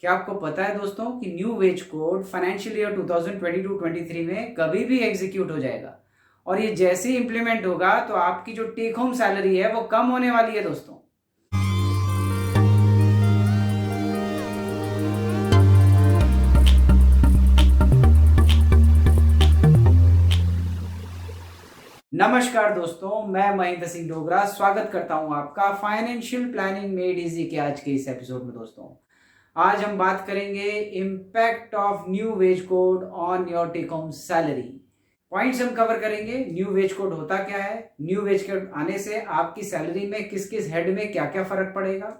क्या आपको पता है दोस्तों कि new wage code financial year 2022-23 में कभी भी एग्जीक्यूट हो जाएगा और ये जैसे ही इंप्लीमेंट होगा तो आपकी जो टेक होम सैलरी है वो कम होने वाली है दोस्तों। नमस्कार दोस्तों, मैं महेंद्र सिंह डोगरा स्वागत करता हूं आपका फाइनेंशियल प्लानिंग मेड इजी के आज के इस एपिसोड में। दोस्तों आज हम बात करेंगे impact of new wage code on your take home salary. Points हम कवर करेंगे। न्यू वेज कोड होता क्या है, न्यू वेज कोड आने से आपकी सैलरी में किस किस हेड में क्या क्या फर्क पड़ेगा,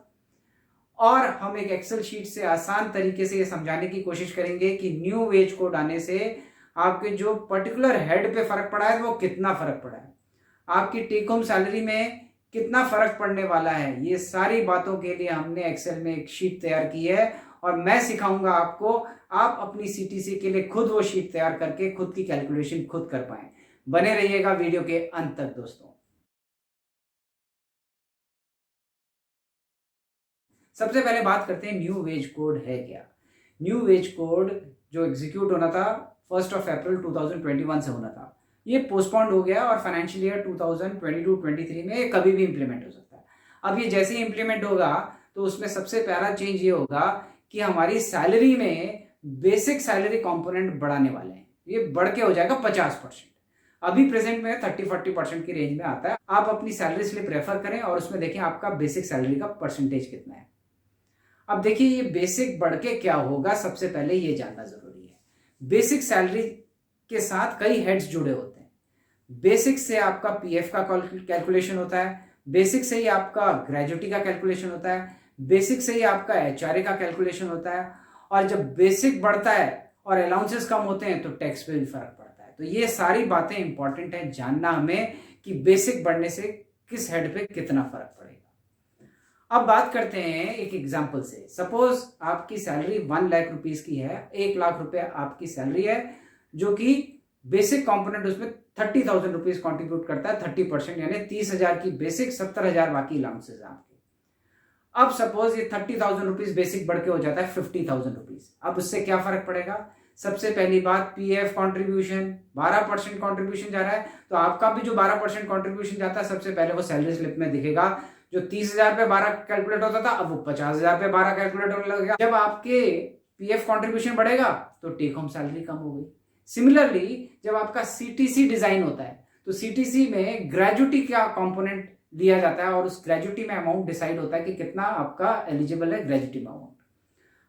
और हम एक एक्सेल शीट से आसान तरीके से ये समझाने की कोशिश करेंगे कि न्यू वेज कोड आने से आपके जो पर्टिकुलर हेड पे फर्क पड़ा है वो कितना फर्क पड़ा है, आपकी टेक होम सैलरी में कितना फर्क पड़ने वाला है। ये सारी बातों के लिए हमने एक्सेल में एक शीट तैयार की है और मैं सिखाऊंगा आपको, आप अपनी सीटीसी के लिए खुद वो शीट तैयार करके खुद की कैलकुलेशन खुद कर पाए। बने रहिएगा वीडियो के अंत तक दोस्तों। सबसे पहले बात करते हैं न्यू वेज कोड है क्या। न्यू वेज कोड जो एग्जीक्यूट होना था 1 अप्रैल 2021 से होना था, ये पोस्टपोन्ड हो गया और फाइनेंशियल ईयर 2022-23 में कभी भी इंप्लीमेंट हो सकता है। अब ये जैसे ही इंप्लीमेंट होगा तो उसमें सबसे पहला चेंज ये होगा कि हमारी सैलरी में बेसिक सैलरी कंपोनेंट बढ़ाने वाले हैं। ये बढ़ के हो जाएगा 50%। अभी प्रेजेंट में 30-40% की रेंज में आता है। आप अपनी सैलरी स्लिप रेफर करें और उसमें देखें आपका बेसिक सैलरी का परसेंटेज कितना है। अब देखिए ये बेसिक बढ़ के क्या होगा, सबसे पहले ये जानना जरूरी है। बेसिक सैलरी के साथ कई हेड्स जुड़े होते हैं। बेसिक से आपका पीएफ का कैलकुलेशन होता है, बेसिक से ही आपका ग्रेजुटी का कैलकुलेशन होता है, बेसिक से ही आपका एचआरए का कैलकुलेशन होता है, और जब बेसिक बढ़ता है और अलाउंसेस कम होते हैं तो टैक्स पे भी फर्क पड़ता है। तो ये सारी बातें इंपॉर्टेंट है जानना हमें कि बेसिक बढ़ने से किस हेड पे कितना फर्क पड़ेगा। अब बात करते हैं एक एग्जाम्पल से। सपोज आपकी सैलरी 1 लाख रुपीज की है, 1 लाख रुपए आपकी सैलरी है, जो कि बेसिक कंपोनेंट उसमें 30,000 रुपीज कॉन्ट्रीब्यूट करता है, 30%, यानी 30,000 की बेसिक, 70,000 बाकी अलाउंसेस है आपके। अब सपोज ये 30,000 रुपीज बेसिक बढ़ के हो जाता है 50,000 रुपीज। अब उससे क्या फर्क पड़ेगा? सबसे पहली बात, पीएफ कॉन्ट्रीब्यूशन 12% कॉन्ट्रीब्यूशन जा रहा है, तो आपका भी जो 12% कॉन्ट्रीब्यूशन जाता है सबसे पहले वो सैलरी स्लिप में दिखेगा। जो 30,000 पे 12 कैलकुलेट होता था अब वो 50,000 पे 12 कैलकुलेट होने लगेगा। जब आपके पीएफ कॉन्ट्रीब्यूशन बढ़ेगा तो टेक होम सैलरी कम हो गई। सिमिलरली जब आपका सीटीसी डिजाइन होता है तो सीटीसी में ग्रेजुटी का कंपोनेंट दिया जाता है और उस ग्रेजुटी में अमाउंट डिसाइड होता है कि कितना आपका एलिजिबल है ग्रेजुटी अमाउंट।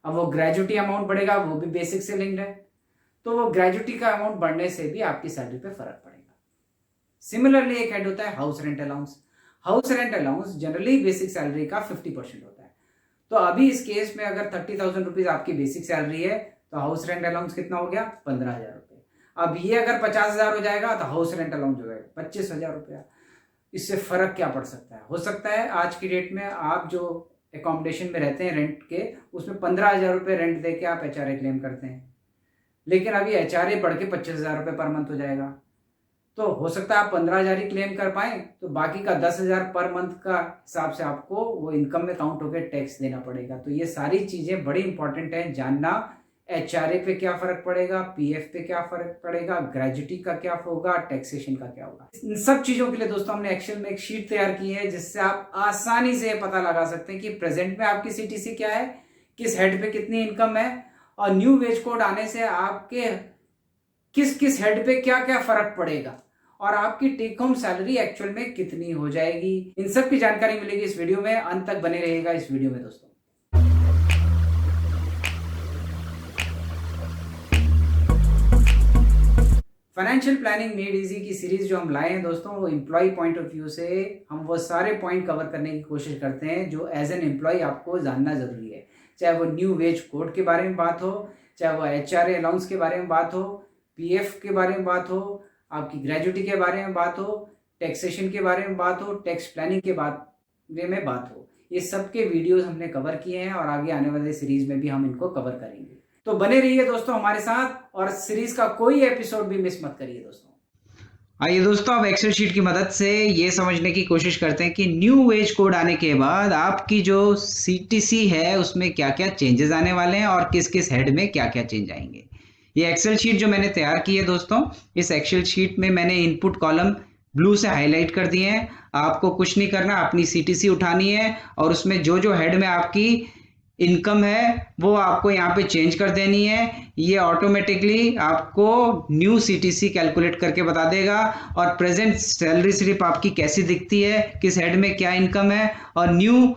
अब वो ग्रेजुटी अमाउंट बढ़ेगा, वो भी बेसिक से लिंक्ड है, तो वो ग्रेजुटी का अमाउंट बढ़ने से भी आपकी सैलरी पे फर्क पड़ेगा। सिमिलरली एक हेड होता है house rent allowance. House rent allowance generally basic salary का 50% होता है। तो अभी इस केस में अगर 30,000 रुपीज आपकी बेसिक सैलरी है तो हाउस रेंट अलाउंस कितना हो गया? 15,000 रुपये। अब ये अगर 50,000 हो जाएगा तो हाउस रेंट अलाउंस हो जाएगा 25,000 रुपया। इससे फर्क क्या पड़ सकता है? हो सकता है आज की डेट में आप जो एकोमोडेशन में रहते हैं रेंट के, उसमें 15,000 रुपये रेंट दे के आप एचआरए क्लेम करते हैं, लेकिन अभी एचआरए बढ़ के 25,000 रुपये पर मंथ हो जाएगा। तो हो सकता है आप 15,000 ही क्लेम कर पाए, तो बाकी का 10,000 पर मंथ का हिसाब से आपको वो इनकम में काउंट होकर टैक्स देना पड़ेगा। तो ये सारी चीजें बड़ी इंपॉर्टेंट है जानना। एचआरए पे क्या फर्क पड़ेगा, पीएफ पे क्या फर्क पड़ेगा, ग्रेजुटी का क्या होगा, टैक्सेशन का क्या होगा। इन सब चीजों के लिए दोस्तों हमने एक्सेल में एक शीट तैयार की है जिससे आप आसानी से पता लगा सकते हैं कि प्रेजेंट में आपकी सीटीसी क्या है, किस हेड पे कितनी इनकम है, और न्यू वेज कोड आने से आपके किस किस हेड पे क्या क्या फर्क पड़ेगा, और आपकी टेक होम सैलरी एक्चुअल में कितनी हो जाएगी। इन सब की जानकारी मिलेगी इस वीडियो में। अंत तक बने रहेगा इस वीडियो में दोस्तों। फाइनेंशियल प्लानिंग मेड इजी की सीरीज जो हम लाए हैं दोस्तों, वो एम्प्लॉय पॉइंट ऑफ व्यू से हम वो सारे पॉइंट कवर करने की कोशिश करते हैं जो एज एन एम्प्लॉय आपको जानना जरूरी है। चाहे वो न्यू वेज कोड के बारे में बात हो, चाहे वो एचआरए अलाउंस के बारे में बात हो, पीएफ के बारे में बात हो, आपकी ग्रेजुटी के बारे में बात हो, टैक्सेशन के बारे में बात हो, टैक्स प्लानिंग के बारे में बात हो। ये सब के वीडियोस हमने कवर किए हैं और आगे आने वाले सीरीज में भी हम इनको कवर करेंगे। तो बने रहिए दोस्तों हमारे साथ और सीरीज का कोई एपिसोड भी मिस मत करिए दोस्तों। आइए दोस्तों, अब एक्सेल शीट की मदद से ये समझने की कोशिश करते हैं कि न्यू वेज कोड आने के बाद आपकी जो सीटीसी है उसमें क्या क्या चेंजेस आने वाले हैं और किस किस हेड में क्या क्या चेंज आएंगे। ये एक्सेल शीट जो मैंने तैयार की है दोस्तों, इस एक्सेल शीट में मैंने इनपुट कॉलम ब्लू से हाईलाइट कर दिए हैं। आपको कुछ नहीं करना, अपनी सीटीसी उठानी है और उसमें जो जो हेड में आपकी इनकम है वो आपको यहाँ पे चेंज कर देनी है। ये ऑटोमेटिकली आपको न्यू सीटीसी कैलकुलेट करके बता देगा और प्रेजेंट सैलरी स्लिप आपकी कैसी दिखती है, किस हेड में क्या इनकम है और न्यू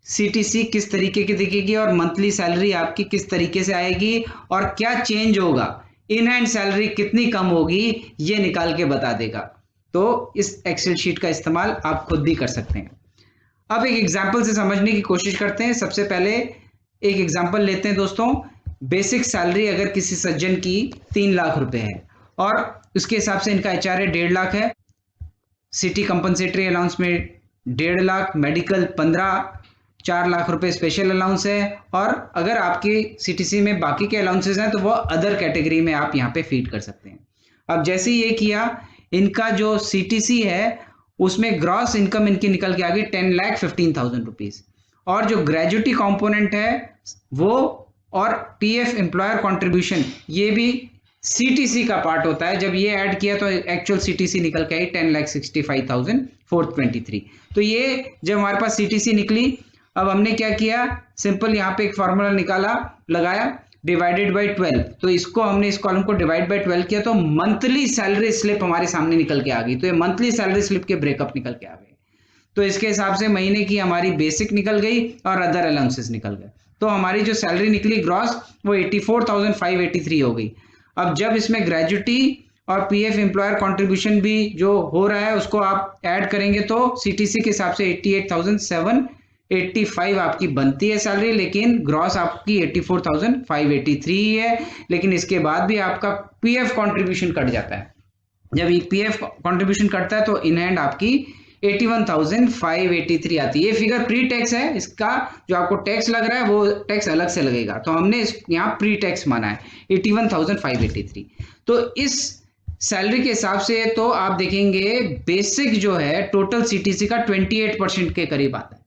सीटीसी किस तरीके की दिखेगी और मंथली सैलरी आपकी किस तरीके से आएगी और क्या चेंज होगा, इन हैंड सैलरी कितनी कम होगी, ये निकाल के बता देगा। तो इस एक्सेल शीट का इस्तेमाल आप खुद भी कर सकते हैं। अब एक एग्जाम्पल से समझने की कोशिश करते हैं। सबसे पहले एक एग्जाम्पल लेते हैं दोस्तों। बेसिक सैलरी अगर किसी सज्जन की 3 लाख रुपए है और उसके हिसाब से इनका एचआरए 1.5 लाख है, सिटी कंपनसेटरी अलाउंस में 1.5 लाख, मेडिकल 15, 4 लाख रुपए स्पेशल अलाउंस है और अगर आपकी सीटीसी में बाकी के अलाउंसेस हैं तो वो अदर कैटेगरी में आप यहाँ पे फीड कर सकते हैं। अब जैसे ये किया, इनका जो सीटीसी है उसमें ग्रॉस इनकम इनकी निकल के आ गई 10,15,000 रुपीज और जो ग्रेजुटी कंपोनेंट है वो और पीएफ एम्प्लॉयर कंट्रीब्यूशन ये भी सीटीसी का पार्ट होता है। जब ये ऐड किया तो एक्चुअल सीटीसी निकल के आई 10,65,423। तो ये जब हमारे पास सीटीसी निकली, अब हमने क्या किया, सिंपल यहाँ पे एक फॉर्मूला निकाला, लगाया डिवाइडेड बाय 12। तो इसको हमने इस कॉलम को डिवाइड बाय 12 किया तो मंथली सैलरी स्लिप हमारे सामने निकल के आ गई। तो ये मंथली सैलरी स्लिप के ब्रेकअप निकल के आ गए। तो इसके हिसाब से महीने की हमारी बेसिक निकल गई और अदर अलाउंसेस निकल गए। तो हमारी जो सैलरी निकली ग्रॉस वो 84,583 हो गई। अब जब इसमें ग्रेजुटी और पीएफ एम्प्लॉयर कंट्रीब्यूशन भी जो हो रहा है उसको आप ऐड करेंगे तो सीटीसी के हिसाब से 88,785 आपकी बनती है सैलरी, लेकिन ग्रॉस आपकी 84,583 ही है। लेकिन इसके बाद भी आपका पीएफ कंट्रीब्यूशन कट जाता है। जब ये पीएफ कंट्रीब्यूशन कटता है तो इन हैंड आपकी 81,583 आती है। ये फिगर प्री टैक्स है, इसका जो आपको टैक्स लग रहा है वो टैक्स अलग से लगेगा। तो हमने यहाँ प्री टैक्स माना है 81,583। तो इस सैलरी के हिसाब से तो आप देखेंगे बेसिक जो है टोटल सीटीसी का 28% के करीब आता है।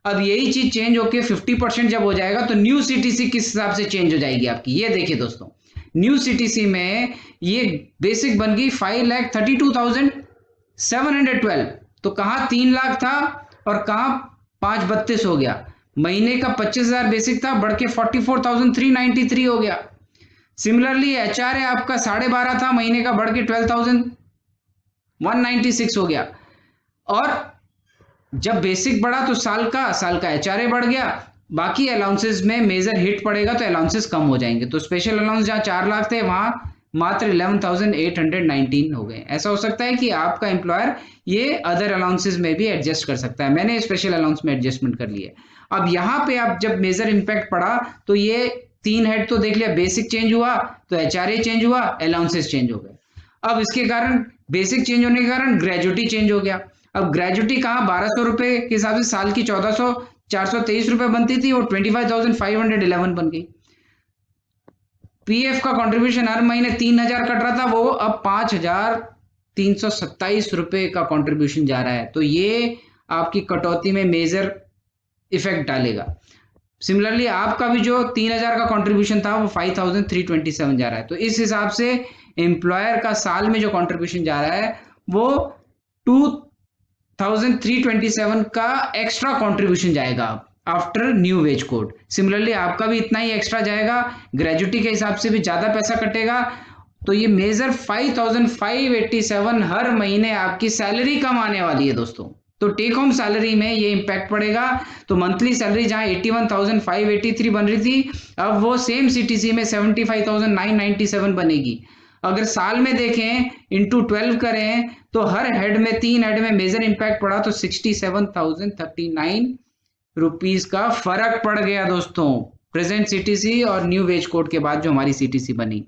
अब यही चीज चेंज होके 50% जब हो जाएगा तो न्यू सीटीसी किस हिसाब से चेंज हो जाएगी आपकी, ये देखिए दोस्तों। न्यू सीटीसी में ये बेसिक बन गई 5,32,712। तो कहां 3 लाख था और कहां 532 हो गया। महीने का 25,000 बेसिक था, बढ़ के 44,393 हो गया। सिमिलरली एचआरए आपका 12.5 था, महीने का बढ़ के 12,196 हो गया। और जब बेसिक बढ़ा तो साल का एचआरए बढ़ गया। बाकी अलाउंसेस में मेजर हिट पड़ेगा तो अलाउंसेस कम हो जाएंगे। तो स्पेशल अलाउंस जहां 4 लाख थे वहां मात्र 11,819 हो गए। ऐसा हो सकता है कि आपका एम्प्लॉयर ये अदर अलाउंसेस में भी एडजस्ट कर सकता है। मैंने स्पेशल अलाउंस में एडजस्टमेंट कर लिया। अब यहाँ पे आप जब मेजर इंपैक्ट पड़ा तो ये 3 हेड तो देख लिया, बेसिक चेंज हुआ तो एचआरए चेंज हुआ, अलाउंसेस चेंज हो गए। अब इसके कारण बेसिक चेंज होने के कारण ग्रेजुटी चेंज हो गया। अब ग्रेजुटी कहाँ 1,200 रुपए के हिसाब से साल की 423 रुपए बनती थी, वो 25,511 बन गई। पीएफ का कंट्रीब्यूशन हर महीने 3,000 कट रहा था, वो अब 5,327 रुपए का कंट्रीब्यूशन जा रहा है। तो ये आपकी कटौती में मेजर इफेक्ट डालेगा। सिमिलरली आपका भी जो 3,000 का कंट्रीब्यूशन था वो 5,327 जा रहा है। तो इस हिसाब से एम्प्लॉयर का साल में जो कंट्रीब्यूशन जा रहा है वो 2,327 का एक्स्ट्रा कंट्रीब्यूशन जाएगा after new wage code. Similarly आपका भी इतना ही एक्स्ट्रा जाएगा, ग्रेजुटी के हिसाब से भी ज्यादा पैसा कटेगा। तो ये मेजर 5,587 हर महीने आपकी सैलरी कम आने वाली है दोस्तों। तो टेक होम सैलरी में ये इंपैक्ट पड़ेगा। तो मंथली सैलरी जहां 81,583 बन रही थी, अब वो सेम सीटीसी में 75,997 बनेगी। अगर साल में देखें इंटू 12 करें तो हर हेड में 3 हेड में मेजर इंपैक्ट पड़ा तो 67,039 रुपीस का फर्क पड़ गया दोस्तों, प्रेजेंट सीटीसी और न्यू वेज कोड के बाद जो हमारी सीटीसी बनी।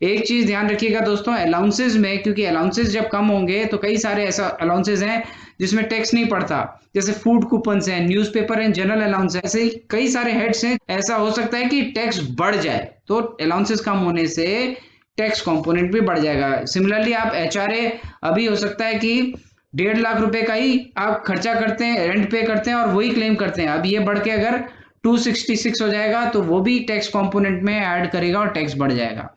एक चीज ध्यान रखिएगा दोस्तों, अलाउंसेस में, क्योंकि अलाउंसेस जब कम होंगे तो कई सारे ऐसा अलाउंसेस हैं जिसमें टैक्स नहीं पड़ता, जैसे फूड कूपन्स हैं, न्यूज़पेपर एंड जनरल अलाउंस है, ऐसे ही कई सारे हेड्स हैं। ऐसा हो सकता है कि टैक्स बढ़ जाए, तो अलाउंसेस कम होने से टैक्स कंपोनेंट भी बढ़ जाएगा। सिमिलरली आप HRA अभी हो सकता है कि 1.5 लाख रुपए का ही आप खर्चा करते हैं, रेंट पे करते हैं और वही क्लेम करते हैं। अब ये बढ़ के अगर 266 हो जाएगा तो वो भी टैक्स कंपोनेंट में ऐड करेगा और टैक्स बढ़ जाएगा।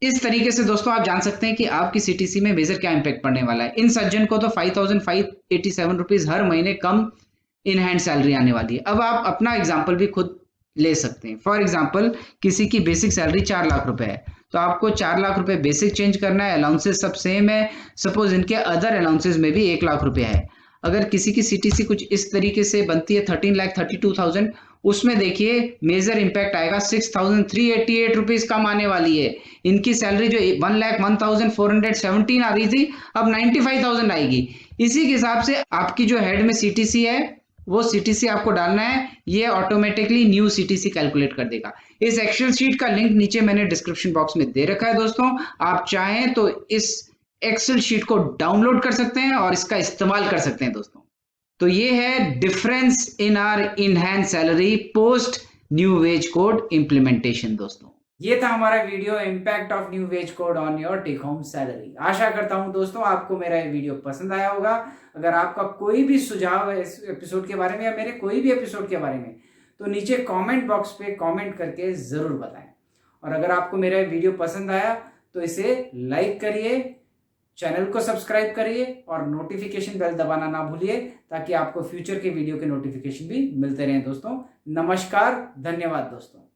इस तरीके से दोस्तों आप जान सकते हैं कि आपकी CTC में मेजर क्या इंपैक्ट पड़ने वाला है। इन सज्जन को तो 5,587 रुपीज हर महीने कम इन हैंड सैलरी आने वाली है। अब आप अपना एग्जाम्पल भी खुद ले सकते हैं। फॉर एग्जाम्पल किसी की बेसिक सैलरी 4 लाख रुपए है, तो आपको 4 लाख रुपए बेसिक चेंज करना है, अलाउंसेस सब सेम है। सपोज इनके अदर अलाउंसेस में भी 1 लाख रुपए है। अगर किसी की CTC कुछ इस तरीके से बनती है 13,32,000, उसमें देखिए मेजर इंपैक्ट आएगा 6,388 रुपीज कम आने वाली है। इनकी सैलरी जो 1,01,417 आ रही थी अब 95,000 आएगी। इसी के हिसाब से आपकी जो हेड में CTC है वो CTC आपको डालना है, ये ऑटोमेटिकली न्यू CTC कैलकुलेट कर देगा। इस एक्सेल शीट का लिंक नीचे मैंने डिस्क्रिप्शन बॉक्स में दे रखा है दोस्तों, आप चाहें तो इस एक्सेल शीट को डाउनलोड कर सकते हैं और इसका इस्तेमाल कर सकते हैं दोस्तों। तो ये है difference in our in hand salary post new wage code implementation दोस्तों। ये था हमारा video impact of new wage code on your take home salary. आशा करता हूं दोस्तों आपको मेरा ये वीडियो पसंद आया होगा। अगर आपका कोई भी सुझाव है इस एपिसोड के बारे में या मेरे कोई भी एपिसोड के बारे में, तो नीचे कमेंट बॉक्स पे कमेंट करके जरूर बताएं। और अगर आपको मेरा वीडियो पसंद आया तो इसे लाइक करिए, चैनल को सब्सक्राइब करिए और नोटिफिकेशन बेल दबाना ना भूलिए, ताकि आपको फ्यूचर के वीडियो के नोटिफिकेशन भी मिलते रहें दोस्तों। नमस्कार, धन्यवाद दोस्तों।